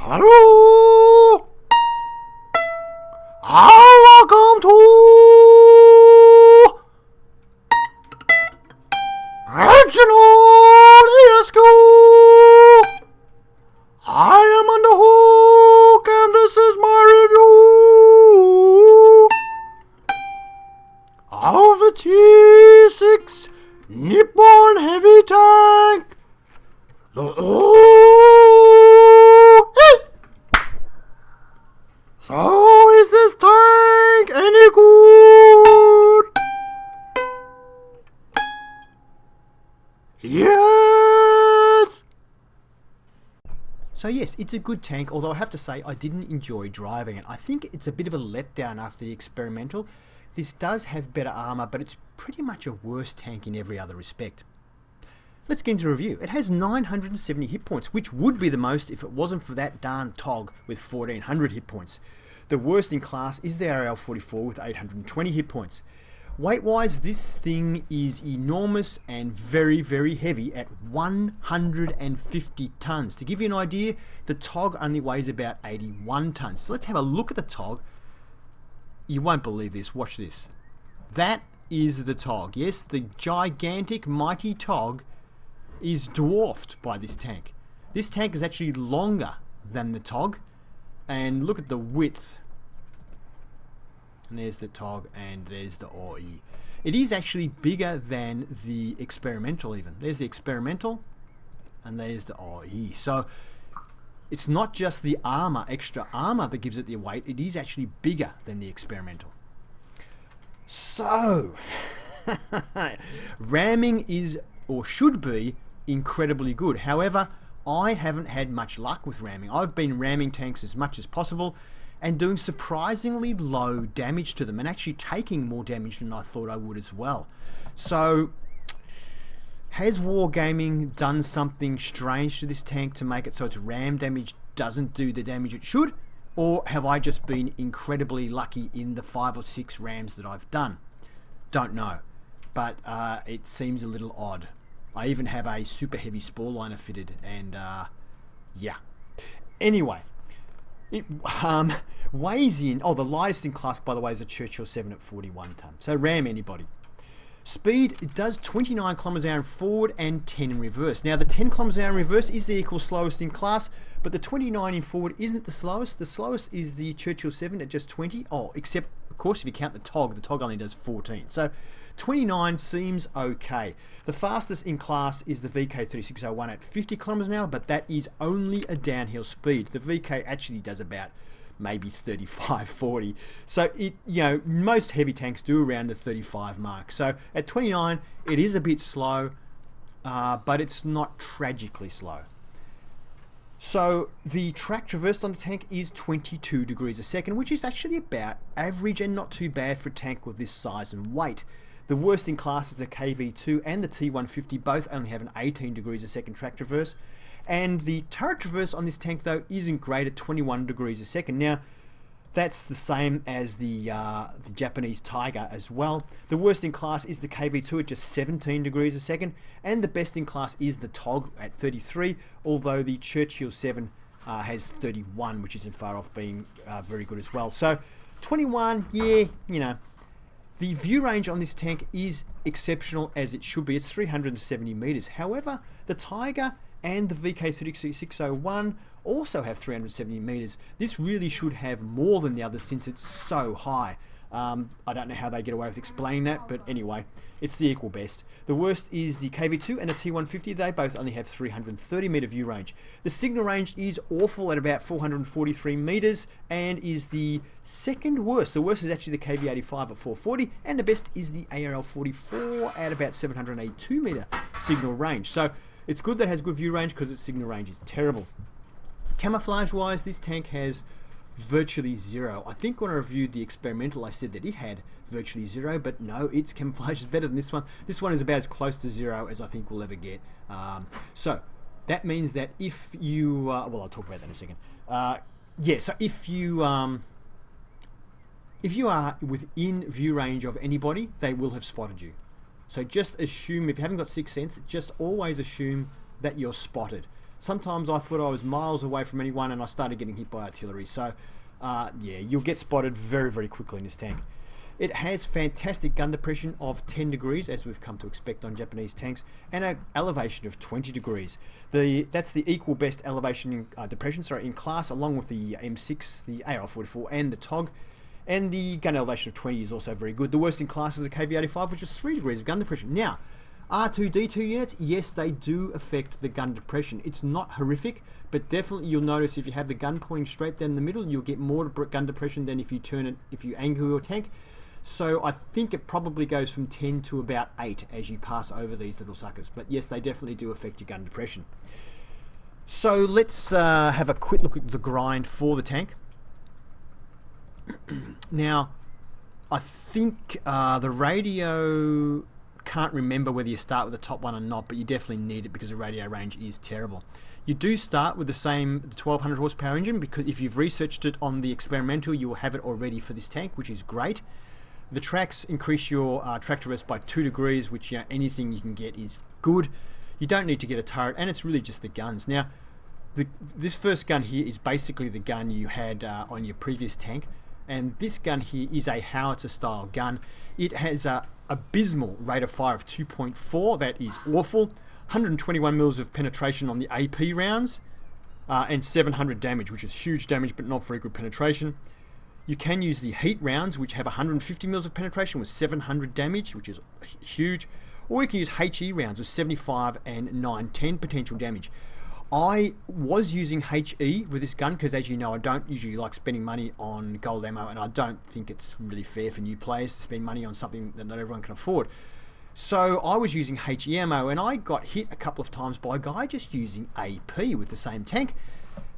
Hello! Welcome to ReginaldESQ! I am on the hook and this is my review of the T6 Nippon Heavy Tank. So is this tank any good? Yes! So yes, it's a good tank, although I have to say I didn't enjoy driving it. I think it's a bit of a letdown after the experimental. This does have better armour, but it's pretty much a worse tank in every other respect. Let's get into the review. It has 970 hit points, which would be the most if it wasn't for that darn TOG with 1400 hit points. The worst in class is the RL44 with 820 hit points. Weight-wise, this thing is enormous and very, very heavy at 150 tons. To give you an idea, the TOG only weighs about 81 tons. So let's have a look at the TOG. You won't believe this. Watch this. That is the TOG. Yes, the gigantic, mighty TOG is dwarfed by this tank. This tank is actually longer than the TOG, and look at the width. And there's the TOG and there's the OE. It is actually bigger than the experimental even. There's the experimental and there's the OE. So it's not just the armor, extra armor that gives it the weight. It is actually bigger than the experimental. So ramming is, or should be, incredibly good. However, I haven't had much luck with ramming. I've been ramming tanks as much as possible and doing surprisingly low damage to them, and actually taking more damage than I thought I would as well. So has Wargaming done something strange to this tank to make it so its ram damage doesn't do the damage it should? Or have I just been incredibly lucky in the 5 or 6 rams that I've done? Don't know. But it seems a little odd. I even have a super heavy spore liner fitted, and yeah. Anyway, it weighs in. Oh, the lightest in class, by the way, is a Churchill 7 at 41 ton. So ram anybody. Speed, it does 29 kilometers an hour in forward and 10 in reverse. Now, the 10 kilometers an hour in reverse is the equal slowest in class, but the 29 in forward isn't the slowest. The slowest is the Churchill 7 at just 20. Oh, except, of course, if you count the TOG only does 14. So 29 seems okay. The fastest in class is the VK3601 at 50 kilometers an hour, but that is only a downhill speed. The VK actually does about maybe 35, 40. So it, most heavy tanks do around the 35 mark. So at 29, it is a bit slow, but it's not tragically slow. So the track traversed on the tank is 22 degrees a second, which is actually about average and not too bad for a tank with this size and weight. The worst in class is the KV2 and the T150, both only have an 18 degrees a second track traverse. And the turret traverse on this tank, though, isn't great at 21 degrees a second. Now, that's the same as the Japanese Tiger as well. The worst in class is the KV2 at just 17 degrees a second. And the best in class is the TOG at 33, although the Churchill 7 has 31, which isn't far off being very good as well. So, 21, yeah, The view range on this tank is exceptional, as it should be. It's 370 meters. However, the Tiger and the VK3601 also have 370 meters. This really should have more than the others since it's so high. I don't know how they get away with explaining that, but anyway, it's the equal best. The worst is the KV2 and the T150. They both only have 330 meter view range. The signal range is awful at about 443 meters and is the second worst. The worst is actually the KV85 at 440, and the best is the ARL44 at about 782 meter signal range. So it's good that it has good view range because its signal range is terrible. Camouflage wise, this tank has virtually zero. I think when I reviewed the experimental I said that it had virtually zero, but no, its camouflage is better than this one. This one is about as close to zero as I think we'll ever get. So that means that if you well, I'll talk about that in a second. Yeah, so if you are within view range of anybody, they will have spotted you. So just assume, if you haven't got sixth sense, just always assume that you're spotted. Sometimes I thought I was miles away from anyone and I started getting hit by artillery. So, yeah, you'll get spotted very, very quickly in this tank. It has fantastic gun depression of 10 degrees, as we've come to expect on Japanese tanks, and an elevation of 20 degrees. That's the equal best elevation depression in class, along with the M6, the AR-44, and the TOG. And the gun elevation of 20 is also very good. The worst in class is a KV-85, which is 3 degrees of gun depression. Now, R2-D2 units, yes, they do affect the gun depression. It's not horrific, but definitely you'll notice if you have the gun pointing straight down the middle, you'll get more gun depression than if you angle your tank. So I think it probably goes from 10 to about 8 as you pass over these little suckers. But yes, they definitely do affect your gun depression. So let's have a quick look at the grind for the tank. Now, I think the radio, can't remember whether you start with the top one or not, but you definitely need it because the radio range is terrible. You do start with the 1200 horsepower engine, because if you've researched it on the experimental, you will have it already for this tank, which is great. The tracks increase your track traverse by 2 degrees, which anything you can get is good. You don't need to get a turret, and it's really just the guns. Now, this first gun here is basically the gun you had on your previous tank, and this gun here is a howitzer style gun. It has a abysmal rate of fire of 2.4. That is awful. 121 mils of penetration on the AP rounds, and 700 damage, which is huge damage but not very good penetration. You can use the heat rounds, which have 150 mils of penetration with 700 damage, which is huge. Or you can use HE rounds with 75 and 910 potential damage. I was using HE with this gun because, as you know, I don't usually like spending money on gold ammo, and I don't think it's really fair for new players to spend money on something that not everyone can afford. So I was using HE ammo, and I got hit a couple of times by a guy just using AP with the same tank.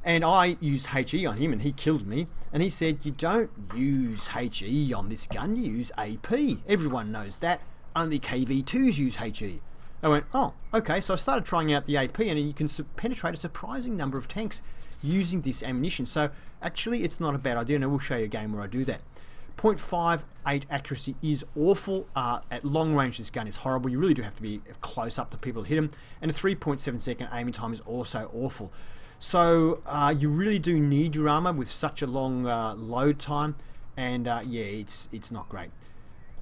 And I used HE on him, and he killed me. And he said, "You don't use HE on this gun, you use AP. Everyone knows that. Only KV2s use HE." I went, "Oh, okay." So I started trying out the AP, and you can penetrate a surprising number of tanks using this ammunition. So actually, it's not a bad idea, and I will show you a game where I do that. 0.58 accuracy is awful. At long range, this gun is horrible. You really do have to be close up to people to hit them. And a 3.7 second aiming time is also awful. So you really do need your armor with such a long load time, and yeah, it's not great.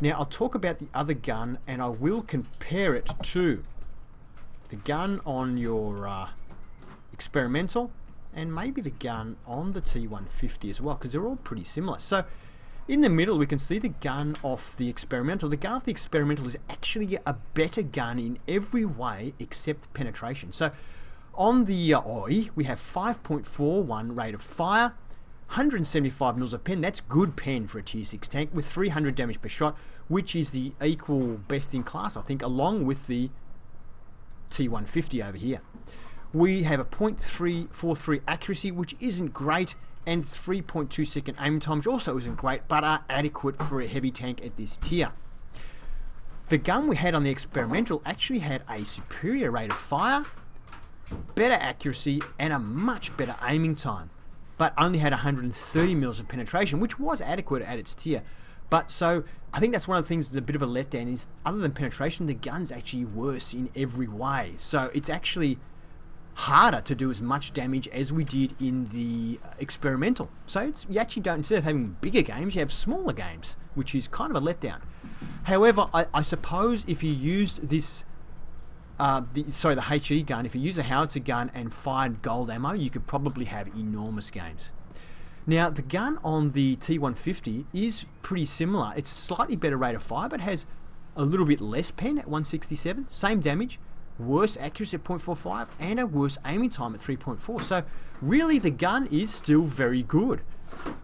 Now I'll talk about the other gun, and I will compare it to the gun on your experimental, and maybe the gun on the T150 as well, because they're all pretty similar. So in the middle we can see the gun off the experimental. The gun off the experimental is actually a better gun in every way except penetration. So on the OI, we have 5.41 rate of fire, 175 mils of pen. That's good pen for a tier 6 tank with 300 damage per shot, which is the equal best in class, I think, along with the T150 over here. We have a 0.343 accuracy, which isn't great, and 3.2 second aim time, which also isn't great, but are adequate for a heavy tank at this tier. The gun we had on the experimental actually had a superior rate of fire, better accuracy, and a much better aiming time, but only had 130 mils of penetration, which was adequate at its tier. But so I think that's one of the things that's a bit of a letdown, is other than penetration, the gun's actually worse in every way. So it's actually harder to do as much damage as we did in the experimental. So you actually don't, instead of having bigger games, you have smaller games, which is kind of a letdown. However, I suppose if you used this the HE gun, if you use a howitzer gun and fired gold ammo, you could probably have enormous games. Now, the gun on the T150 is pretty similar. It's slightly better rate of fire, but has a little bit less pen at 167, same damage, worse accuracy at 0.45, and a worse aiming time at 3.4. So really the gun is still very good,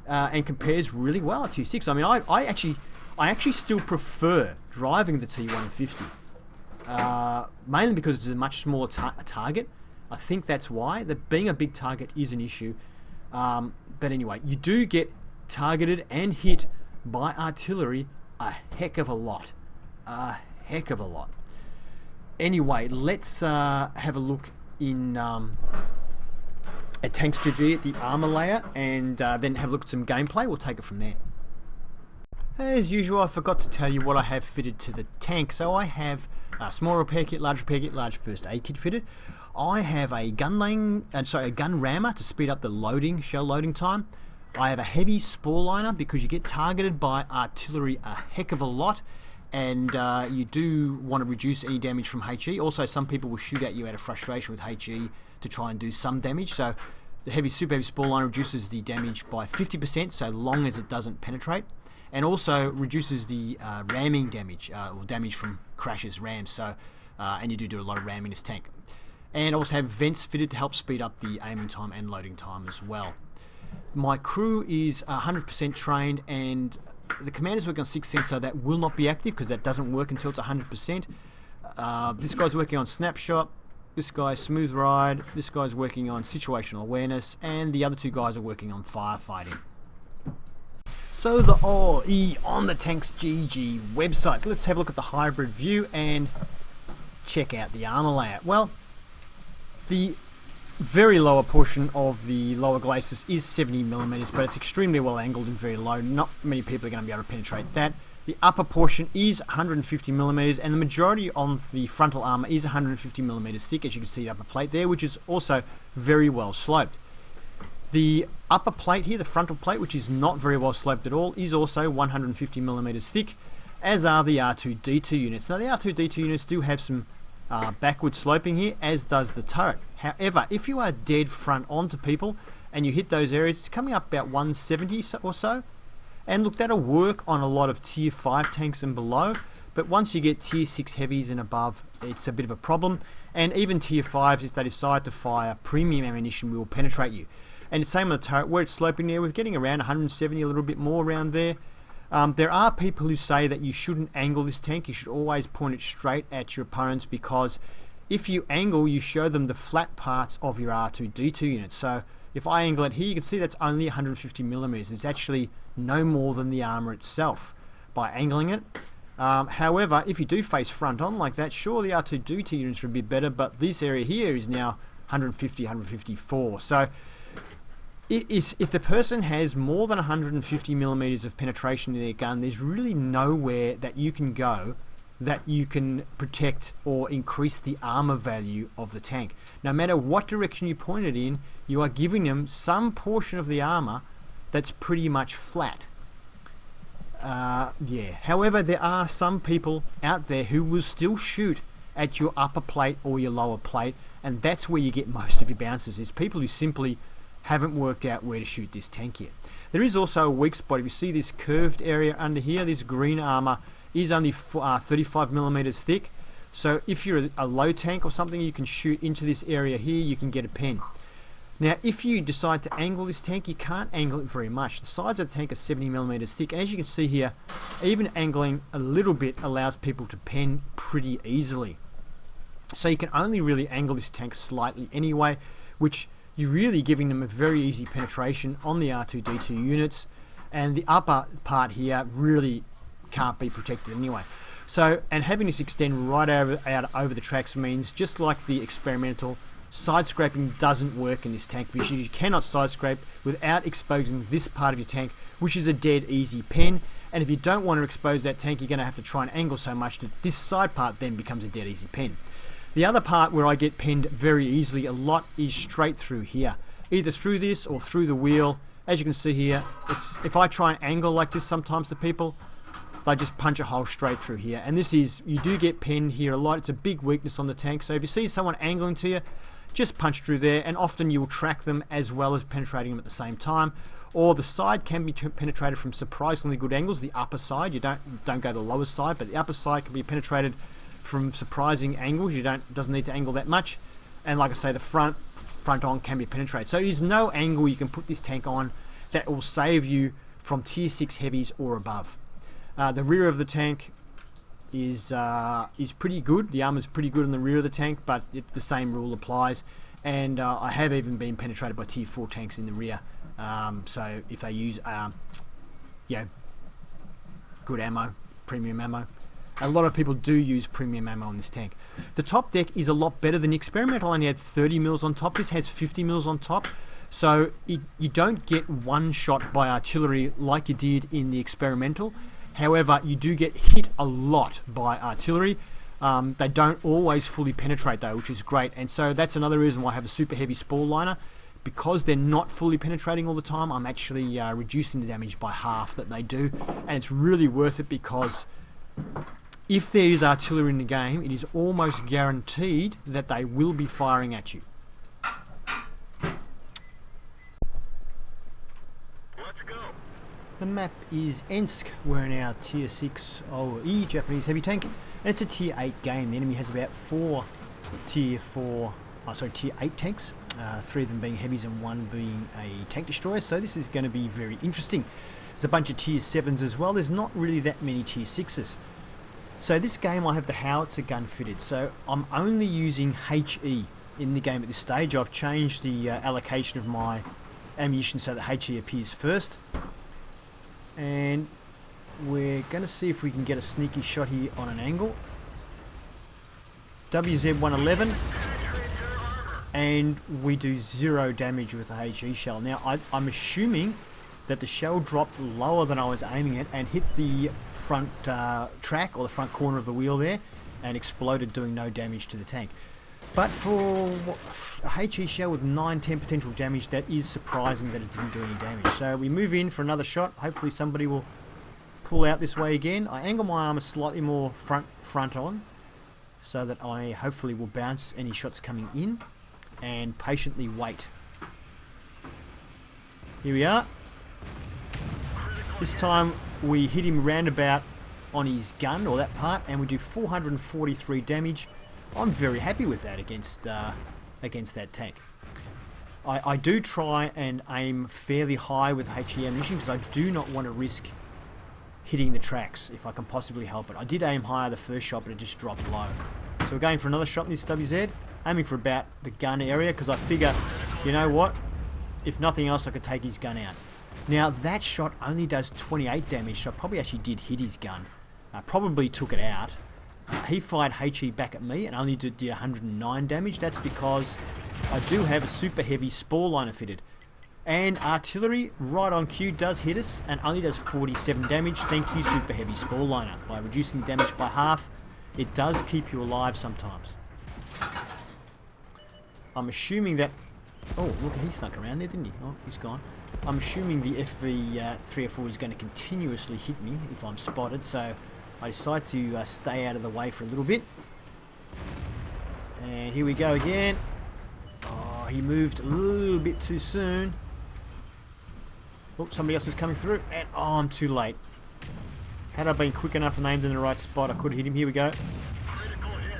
and compares really well at Tier 6. I mean, I actually still prefer driving the T150. Mainly because it's a much smaller target. I think that's why. That being a big target is an issue. But anyway, you do get targeted and hit by artillery a heck of a lot. A heck of a lot. Anyway, let's have a look in at Tank Strategy at the armor layer, and then have a look at some gameplay. We'll take it from there. As usual, I forgot to tell you what I have fitted to the tank. So I have a small repair kit, large first aid kit fitted. I have a gun rammer to speed up the shell loading time. I have a heavy spore liner because you get targeted by artillery a heck of a lot, and you do want to reduce any damage from HE. Also, some people will shoot at you out of frustration with HE to try and do some damage. So the super heavy spore liner reduces the damage by 50% so long as it doesn't penetrate, and also reduces the ramming damage, or damage from crashes, rams. So and you do a lot of ramming in this tank. And also have vents fitted to help speed up the aiming time and loading time as well. My crew is 100% trained, and the commander's working on 6th sense, so that will not be active because that doesn't work until it's 100%. This guy's working on snapshot, this guy's smooth ride, this guy's working on situational awareness, and the other 2 guys are working on firefighting. So the OE on the Tanks GG website. So let's have a look at the hybrid view and check out the armor layout. Well, the very lower portion of the lower glacis is 70mm, but it's extremely well angled and very low. Not many people are going to be able to penetrate that. The upper portion is 150mm, and the majority of the frontal armor is 150mm thick, as you can see the upper plate there, which is also very well sloped. The upper plate here, the frontal plate, which is not very well sloped at all, is also 150mm thick, as are the R2-D2 units. Now the R2-D2 units do have some backward sloping here, as does the turret. However, if you are dead front on to people and you hit those areas, it's coming up about 170 or so. And look, that'll work on a lot of tier 5 tanks and below, but once you get tier 6 heavies and above, it's a bit of a problem. And even tier 5s, if they decide to fire premium ammunition, will penetrate you. And the same on the turret, where it's sloping there, we're getting around 170, a little bit more around there. There are people who say that you shouldn't angle this tank. You should always point it straight at your opponents, because if you angle, you show them the flat parts of your R2-D2 unit. So if I angle it here, you can see that's only 150mm. It's actually no more than the armor itself by angling it. However, if you do face front on like that, sure, the R2-D2 units are a bit better, but this area here is now 150, 154. So if the person has more than 150mm of penetration in their gun, there's really nowhere that you can go that you can protect or increase the armor value of the tank. No matter what direction you point it in, you are giving them some portion of the armor that's pretty much flat. However, there are some people out there who will still shoot at your upper plate or your lower plate, and that's where you get most of your bounces, is people who simply haven't worked out where to shoot this tank yet. There is also a weak spot. If you see this curved area under here, this green armor is only 35mm thick. So if you're a low tank or something, you can shoot into this area here, you can get a pen. Now, if you decide to angle this tank, you can't angle it very much. The sides of the tank are 70mm thick, and as you can see here, even angling a little bit allows people to pen pretty easily. So you can only really angle this tank slightly anyway, which you're really giving them a very easy penetration on the R2-D2 units, and the upper part here really can't be protected anyway. So, and having this extend right out over the tracks means, just like the experimental, side scraping doesn't work in this tank, because you cannot side scrape without exposing this part of your tank, which is a dead easy pen. And if you don't want to expose that tank, you're going to have to try and angle so much that this side part then becomes a dead easy pen. The other part where I get penned very easily a lot is straight through here, either through this or through the wheel. As you can see here, if I try and angle like this sometimes to people, they just punch a hole straight through here. And you do get penned here a lot. It's a big weakness on the tank. So if you see someone angling to you, just punch through there, and often you will track them as well as penetrating them at the same time. Or the side can be penetrated from surprisingly good angles. The upper side, you don't go to the lower side, but the upper side can be penetrated from surprising angles. Doesn't need to angle that much. And like I say, the front on can be penetrated. So there's no angle you can put this tank on that will save you from tier 6 heavies or above. The rear of the tank is pretty good. The armor's pretty good in the rear of the tank, but the same rule applies. And I have even been penetrated by tier 4 tanks in the rear. So if they use good ammo, premium ammo. A lot of people do use premium ammo on this tank. The top deck is a lot better than the experimental. Only had 30mm on top. This has 50mm on top. So you don't get one shot by artillery like you did in the experimental. However, you do get hit a lot by artillery. They don't always fully penetrate though, which is great, and so that's another reason why I have a super heavy spall liner. Because they're not fully penetrating all the time, I'm actually reducing the damage by half that they do, and it's really worth it because if there is artillery in the game, it is almost guaranteed that they will be firing at you. Let's go. The map is ReginaldESQ. We're in our tier 6 OE Japanese heavy tank, and it's a tier 8 game. The enemy has about 4 tier 8 tanks, 3 of them being heavies and 1 being a tank destroyer, so this is going to be very interesting. There's a bunch of tier 7s as well. There's not really that many tier 6s. So this game I have the howitzer gun fitted, so I'm only using HE in the game at this stage. I've changed the allocation of my ammunition so that HE appears first, and we're going to see if we can get a sneaky shot here on an angle. WZ-111, and we do 0 damage with the HE shell. Now I'm assuming that the shell dropped lower than I was aiming at and hit the front track or the front corner of the wheel there and exploded, doing no damage to the tank. But for a HE shell with 9-10 potential damage, that is surprising that it didn't do any damage. So we move in for another shot. Hopefully somebody will pull out this way again. I angle my armor slightly more front on so that I hopefully will bounce any shots coming in and patiently wait. Here we are. This time we hit him roundabout on his gun, or that part, and we do 443 damage. I'm very happy with that against that tank. I do try and aim fairly high with HE ammunition because I do not want to risk hitting the tracks if I can possibly help it. I did aim higher the first shot, but it just dropped low. So we're going for another shot in this WZ, aiming for about the gun area because I figure, you know what, if nothing else I could take his gun out. Now that shot only does 28 damage, so I probably actually did hit his gun. Probably took it out. He fired HE back at me and only did 109 damage. That's because I do have a super heavy spall liner fitted. And artillery, right on cue, does hit us and only does 47 damage. Thank you, super heavy spall liner. By reducing damage by half, it does keep you alive sometimes. I'm assuming that... Oh, look, he snuck around there, didn't he? Oh, he's gone. I'm assuming the FV-304 is going to continuously hit me if I'm spotted, so I decide to stay out of the way for a little bit. And here we go again. Oh, he moved a little bit too soon. Oh, somebody else is coming through, and oh, I'm too late. Had I been quick enough and aimed in the right spot, I could have hit him. Here we go.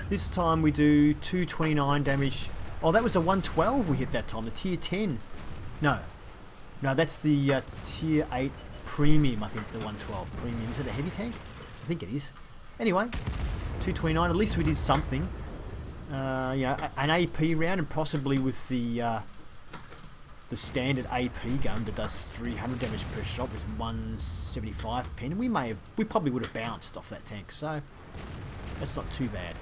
This time we do 229 damage. Oh, that was a 112 we hit that time, the tier 10. No, that's the tier 8 premium, I think, the 112 premium. Is it a heavy tank? I think it is. Anyway, 229, at least we did something. You know, an AP round, and possibly with the standard AP gun that does 300 damage per shot with 175 pen. We probably would have bounced off that tank, so that's not too bad.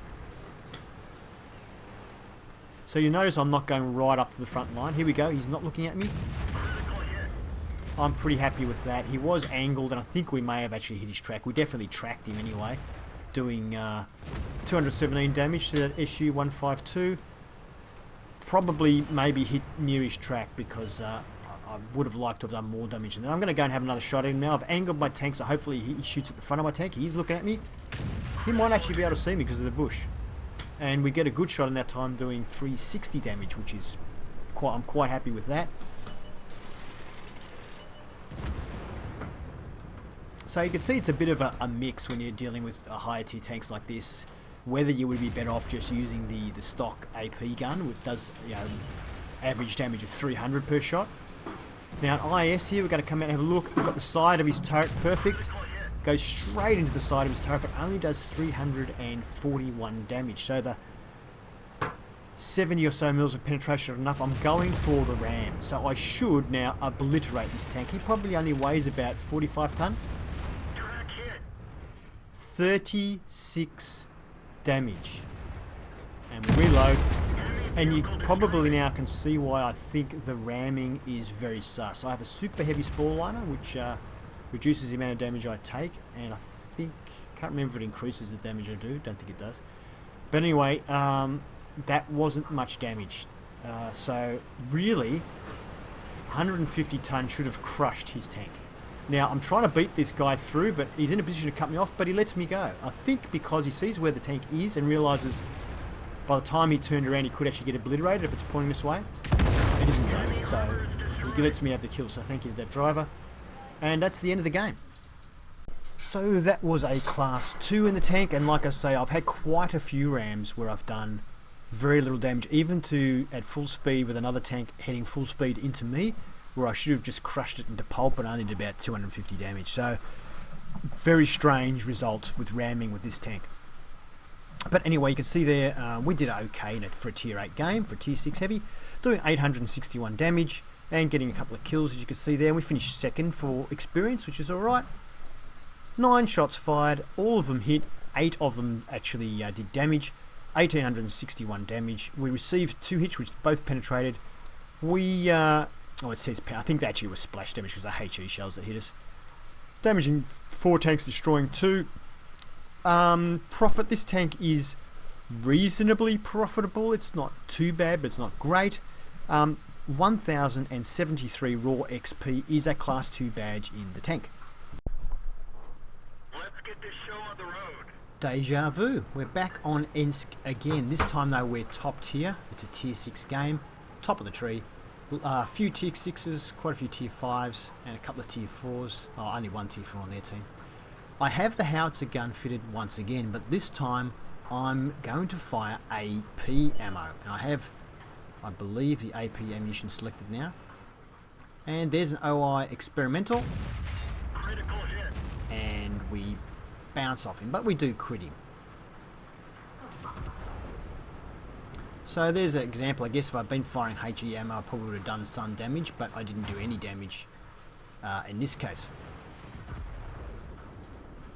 So you notice I'm not going right up to the front line. Here we go, he's not looking at me. I'm pretty happy with that. He was angled, and I think we may have actually hit his track. We definitely tracked him anyway, doing 217 damage to that SU-152. Probably maybe hit near his track because I would have liked to have done more damage. And then I'm going to go and have another shot at him now. I've angled my tank, so hopefully he shoots at the front of my tank. He's looking at me. He might actually be able to see me because of the bush. And we get a good shot in that time doing 360 damage, which is I'm quite happy with that. So you can see it's a bit of a mix when you're dealing with higher tier tanks like this. Whether you would be better off just using the stock AP gun, which does, you know, average damage of 300 per shot. Now at IS here, we're going to come out and have a look. We've got the side of his turret perfect. Goes straight into the side of his turret, but only does 341 damage. So the 70 or so mils of penetration are enough. I'm going for the ram, so I should now obliterate this tank. He probably only weighs about 45 ton. 36 damage. And we reload. And you probably now can see why I think the ramming is very sus. I have a super heavy spall liner, which reduces the amount of damage I take, and I think, can't remember if it increases the damage I do, don't think it does. But anyway, that wasn't much damage. So really, 150 ton should have crushed his tank. Now I'm trying to beat this guy through, but he's in a position to cut me off, but he lets me go. I think because he sees where the tank is and realises by the time he turned around he could actually get obliterated if it's pointing this way. It isn't though, so he lets me have the kill, so thank you to that driver. And that's the end of the game. So that was a class 2 in the tank, and like I say, I've had quite a few rams where I've done very little damage, even to at full speed with another tank heading full speed into me, where I should have just crushed it into pulp and only did about 250 damage. So very strange results with ramming with this tank. But anyway, you can see there we did okay in it for a tier 8 game, for a tier 6 heavy, doing 861 damage and getting a couple of kills, as you can see there. And we finished second for experience, which is alright. 9 shots fired, all of them hit, 8 of them actually did damage, 1861 damage. We received 2 hits which both penetrated. We oh, it says I think that actually was splash damage because the HE shells that hit us. Damaging 4 tanks, destroying 2. Profit, this tank is reasonably profitable. It's not too bad, but it's not great. 1073 raw XP is a class 2 badge in the tank. Let's get this show on the road. Deja vu. We're back on ESQ again. This time though we're top tier. It's a tier 6 game. Top of the tree. A few tier 6s, quite a few tier 5s, and a couple of tier 4s. Oh, only one tier 4 on their team. I have the howitzer gun fitted once again, but this time I'm going to fire AP ammo. And I have, I believe, the AP ammunition selected now. And there's an OI experimental. Critical hit. And we bounce off him, but we do crit him. So there's an example. I guess if I'd been firing HE ammo, I probably would have done some damage, but I didn't do any damage in this case.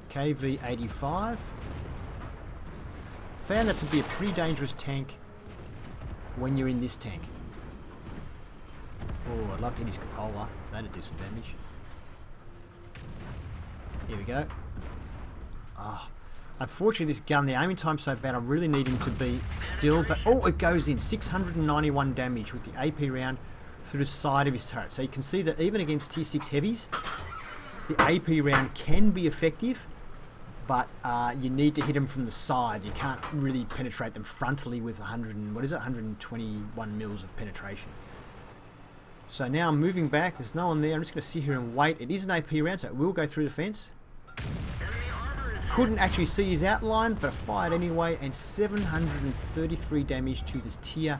KV-85. Found that to be a pretty dangerous tank when you're in this tank. Oh, I'd love to hit his cupola. That'd do some damage. Here we go. Ah. Unfortunately, this gun, the aiming time's so bad, I'm really needing to be still. But oh, it goes in 691 damage with the AP round through the side of his turret. So you can see that even against tier 6 heavies, the AP round can be effective, but you need to hit them from the side. You can't really penetrate them frontally with 121 mils of penetration. So now I'm moving back. There's no one there. I'm just going to sit here and wait. It is an AP round, so it will go through the fence. Couldn't actually see his outline, but I fired anyway, and 733 damage to this tier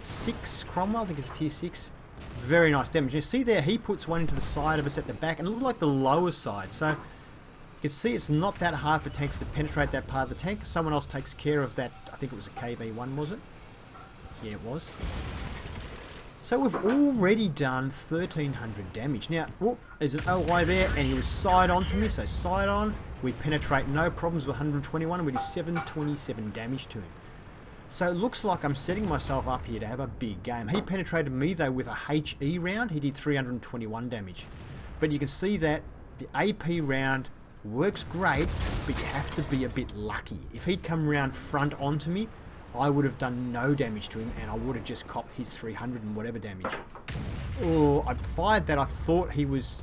6 Cromwell. I think it's tier 6. Very nice damage. You see there, he puts one into the side of us at the back, and it looked like the lower side. So you can see it's not that hard for tanks to penetrate that part of the tank. Someone else takes care of that. I think it was a KV-1, was it? Yeah, it was. So we've already done 1300 damage. Now, whoop, there's an OY there, and he was side on to me, so side on. We penetrate no problems with 121, and we do 727 damage to him. So it looks like I'm setting myself up here to have a big game. He penetrated me, though, with a HE round. He did 321 damage. But you can see that the AP round works great, but you have to be a bit lucky. If he'd come round front onto me, I would have done no damage to him, and I would have just copped his 300 and whatever damage. Oh, I fired that. I thought he was...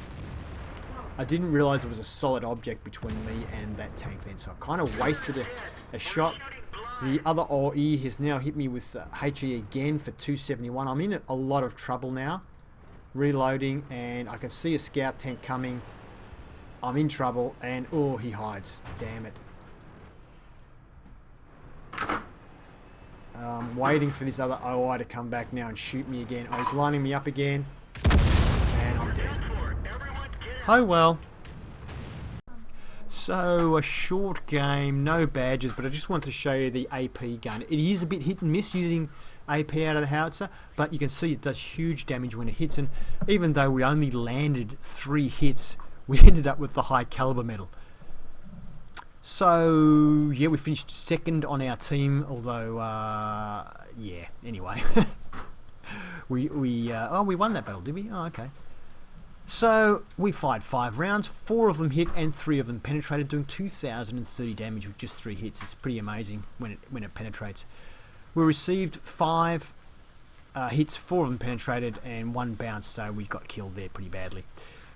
I didn't realise there was a solid object between me and that tank then, so I kind of wasted a shot. The other OE has now hit me with HE again for 271. I'm in a lot of trouble now. Reloading, and I can see a scout tank coming. I'm in trouble, and oh, he hides. Damn it. I'm waiting for this other OI to come back now and shoot me again. Oh, he's lining me up again. And I'm dead. Oh well. So, a short game, no badges, but I just wanted to show you the AP gun. It is a bit hit and miss using AP out of the howitzer, but you can see it does huge damage when it hits, and even though we only landed 3 hits, we ended up with the high caliber medal. So, yeah, we finished second on our team, although, yeah, anyway. we won that battle, did we? Oh, okay. So we fired 5 rounds, 4 of them hit and 3 of them penetrated, doing 2,030 damage with just 3 hits. It's pretty amazing when it penetrates. We received 5 hits, 4 of them penetrated and 1 bounced, so we got killed there pretty badly.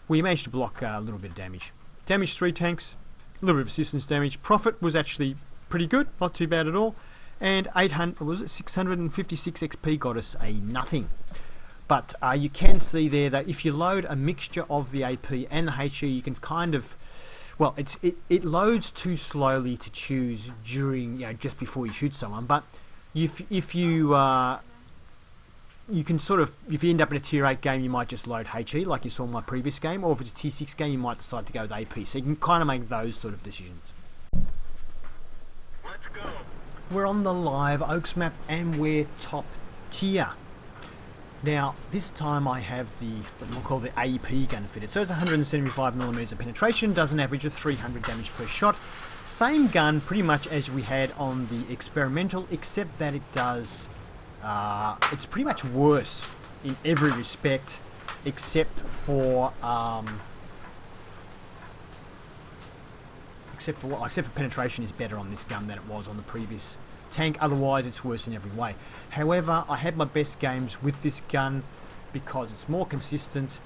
We managed to block a little bit of damage. Damaged 3 tanks, a little bit of assistance damage. Profit was actually pretty good, not too bad at all. And 656 XP got us a nothing. But you can see there that if you load a mixture of the AP and the HE, you can kind of, well, it loads too slowly to choose during, just before you shoot someone. But if you can sort of, if you end up in a tier 8 game, you might just load HE like you saw in my previous game, or if it's a tier 6 game, you might decide to go with AP. So you can kind of make those sort of decisions. Let's go. We're on the live Oaks map and we're top tier. Now, this time I have what we'll call the AP gun fitted. So it's 175mm of penetration, does an average of 300 damage per shot. Same gun pretty much as we had on the experimental, except that it does, it's pretty much worse in every respect, except for penetration is better on this gun than it was on the previous tank. Otherwise it's worse in every way. However, I had my best games with this gun because it's more consistent.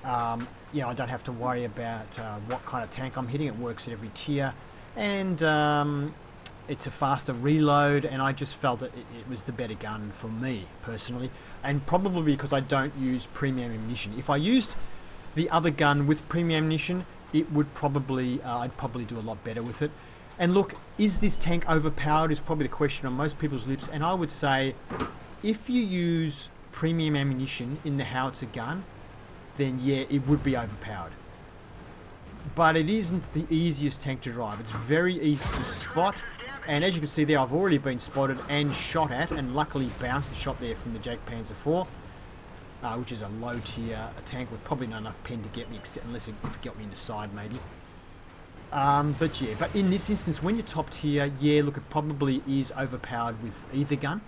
I don't have to worry about what kind of tank I'm hitting. It works at every tier, and it's a faster reload, and I just felt that it was the better gun for me personally, and probably because I don't use premium ammunition. If I used the other gun with premium ammunition, it would probably I'd probably do a lot better with it. And look, is this tank overpowered is probably the question on most people's lips, and I would say if you use premium ammunition in the howitzer gun, then yeah, it would be overpowered. But it isn't the easiest tank to drive. It's very easy to spot, and as you can see there, I've already been spotted and shot at, and luckily bounced a shot there from the Jagdpanzer IV, which is a low tier tank with probably not enough pen to get me, unless it got me in the side maybe. But in this instance, when you're top tier, yeah, look, it probably is overpowered with either gun.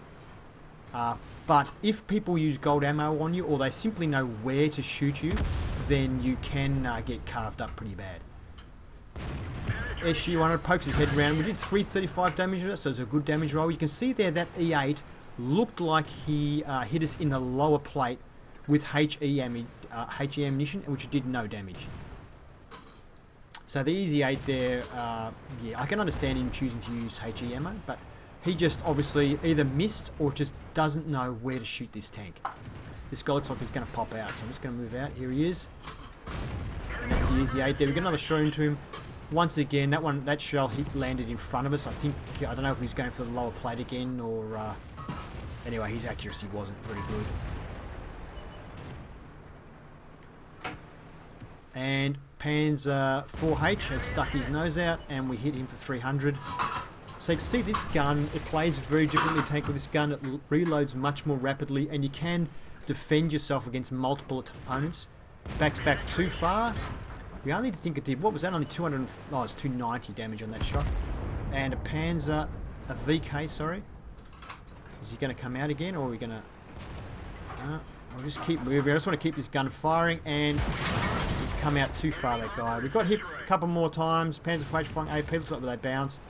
But if people use gold ammo on you, or they simply know where to shoot you, then you can get carved up pretty bad. SG-100 pokes his head around. We did 335 damage on it, so it's a good damage roll. You can see there that E8 looked like he hit us in the lower plate with HE ammunition, which did no damage. So the Easy 8 there, yeah, I can understand him choosing to use HE ammo, but he just obviously either missed or just doesn't know where to shoot this tank. This guy looks like he's going to pop out, so I'm just going to move out. Here he is. And that's the Easy 8 there. We got another shot into him. Once again, that shell landed in front of us. I don't know if he was going for the lower plate again, or anyway, his accuracy wasn't very good. And Panzer 4H has stuck his nose out, and we hit him for 300. So you can see this gun, it plays very differently to tank with this gun. It reloads much more rapidly, and you can defend yourself against multiple opponents. Backs back too far. We only think it did, what was that, only 200, oh, it's 290 damage on that shot. And a Panzer, a VK, sorry. Is he going to come out again, or are we going to... I'll just keep moving. I just want to keep this gun firing, and he's come out too far, that guy. We got hit a couple more times. Panzer 4H flying AP, looks like they bounced.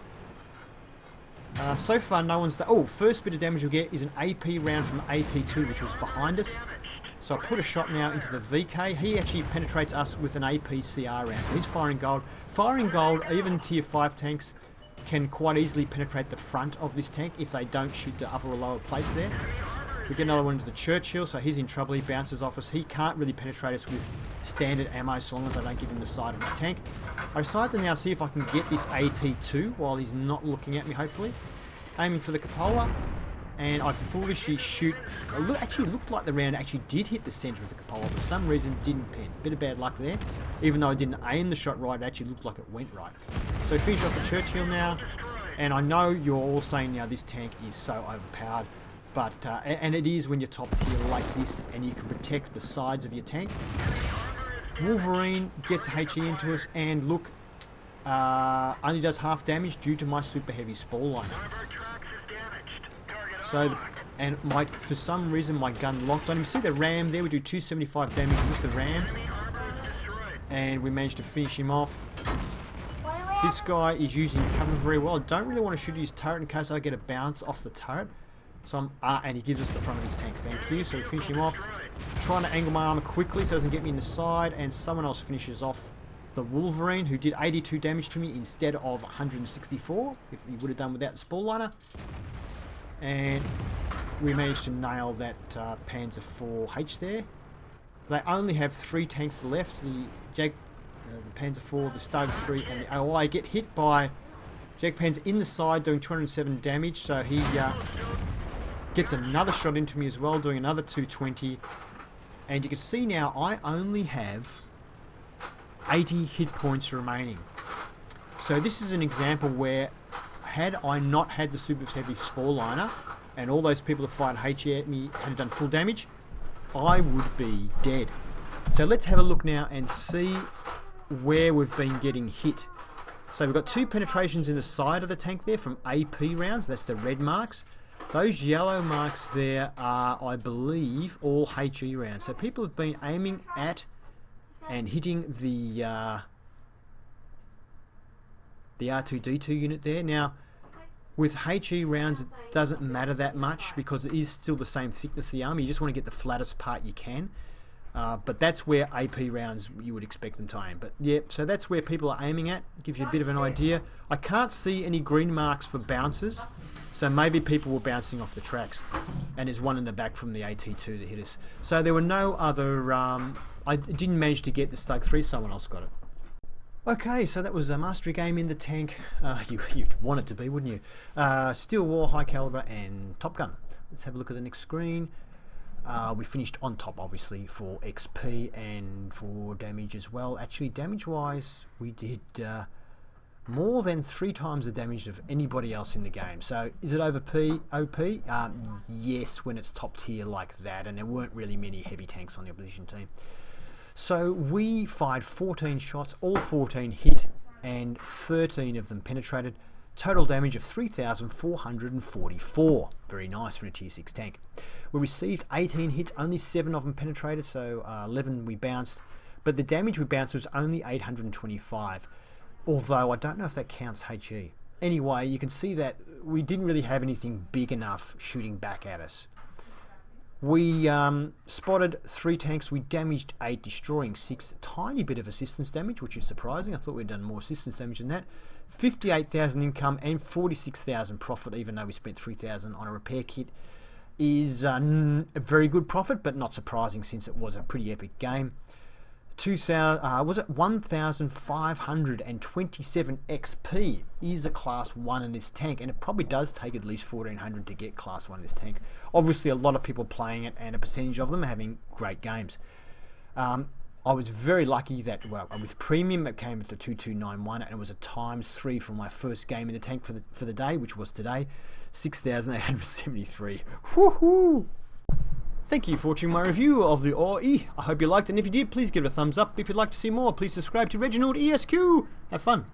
So far, no one's... first bit of damage we'll get is an AP round from AT2, which was behind us. So I put a shot now into the VK. He actually penetrates us with an AP CR round. So he's firing gold. Firing gold, even tier 5 tanks can quite easily penetrate the front of this tank if they don't shoot the upper or lower plates there. We get another one into the Churchill, so he's in trouble. He bounces off us. He can't really penetrate us with standard ammo so long as I don't give him the side of my tank. I decide to now see if I can get this AT2 while he's not looking at me, hopefully. Aiming for the cupola, and I foolishly shoot. Actually looked like the round actually did hit the centre of the cupola, but for some reason didn't pen. Bit of bad luck there. Even though I didn't aim the shot right, it actually looked like it went right. So finish off the Churchill now, and I know you're all saying now this tank is so overpowered, but and it is when you're top tier like this, and you can protect the sides of your tank. Wolverine gets HE into us, and look, only does half damage due to my super heavy spall liner. So, for some reason my gun locked on him. See the ram there? We do 275 damage with the ram. and we managed to finish him off. This guy is using cover very well. I don't really want to shoot his turret in case I get a bounce off the turret. So I'm, and he gives us the front of his tank, thank you. So we finish him off. Trying to angle my armor quickly so it doesn't get me in the side, and someone else finishes off the Wolverine, who did 82 damage to me instead of 164, if he would have done without the Spore Liner. And we managed to nail that Panzer IV-H there. They only have 3 tanks left, the Panzer IV, the Stug 3, and the OI. Get hit by Jagdpanzer in the side, doing 207 damage, so he gets another shot into me as well, doing another 220. And you can see now I only have 80 hit points remaining. So this is an example where, had I not had the Super Heavy Spore Liner, and all those people that fired HE at me had done full damage, I would be dead. So let's have a look now and see where we've been getting hit. So we've got 2 penetrations in the side of the tank there from AP rounds, that's the red marks. Those yellow marks there are, I believe, all HE rounds. So people have been aiming at and hitting the R2-D2 unit there. Now, with HE rounds, it doesn't matter that much because it is still the same thickness of the armor. You just want to get the flattest part you can. But that's where AP rounds you would expect them to aim. But yeah, so that's where people are aiming at. Gives you a bit of an idea. I can't see any green marks for bounces, so maybe people were bouncing off the tracks. And there's one in the back from the AT2 that hit us. So there were no other... I didn't manage to get the Stug 3, someone else got it. Okay, so that was a mastery game in the tank. You'd want it to be, wouldn't you? Steel War, High Caliber, and Top Gun. Let's have a look at the next screen. We finished on top, obviously, for XP and for damage as well. Actually, damage-wise, we did more than 3 times the damage of anybody else in the game. So, is it OP? Yes, when it's top tier like that, and there weren't really many heavy tanks on the opposition team. So, we fired 14 shots, all 14 hit, and 13 of them penetrated. Total damage of 3,444. Very nice for a tier 6 tank. We received 18 hits, only 7 of them penetrated, so 11 we bounced. But the damage we bounced was only 825. Although I don't know if that counts HE. Anyway, you can see that we didn't really have anything big enough shooting back at us. We spotted 3 tanks, we damaged 8, destroying 6. Tiny bit of assistance damage, which is surprising. I thought we'd done more assistance damage than that. 58,000 income and 46,000 profit, even though we spent 3,000 on a repair kit, is a very good profit, but not surprising since it was a pretty epic game. 1,527 XP is a class 1 in this tank, and it probably does take at least 1,400 to get class 1 in this tank. Obviously, a lot of people playing it, and a percentage of them are having great games. I was very lucky that, well, with premium it came at the 2291, and it was a ×3 for my first game in the tank for the day, which was today. 6,873. Woohoo! Thank you for watching my review of the RE. I hope you liked it, and if you did, please give it a thumbs up. If you'd like to see more, please subscribe to ReginaldESQ. Have fun.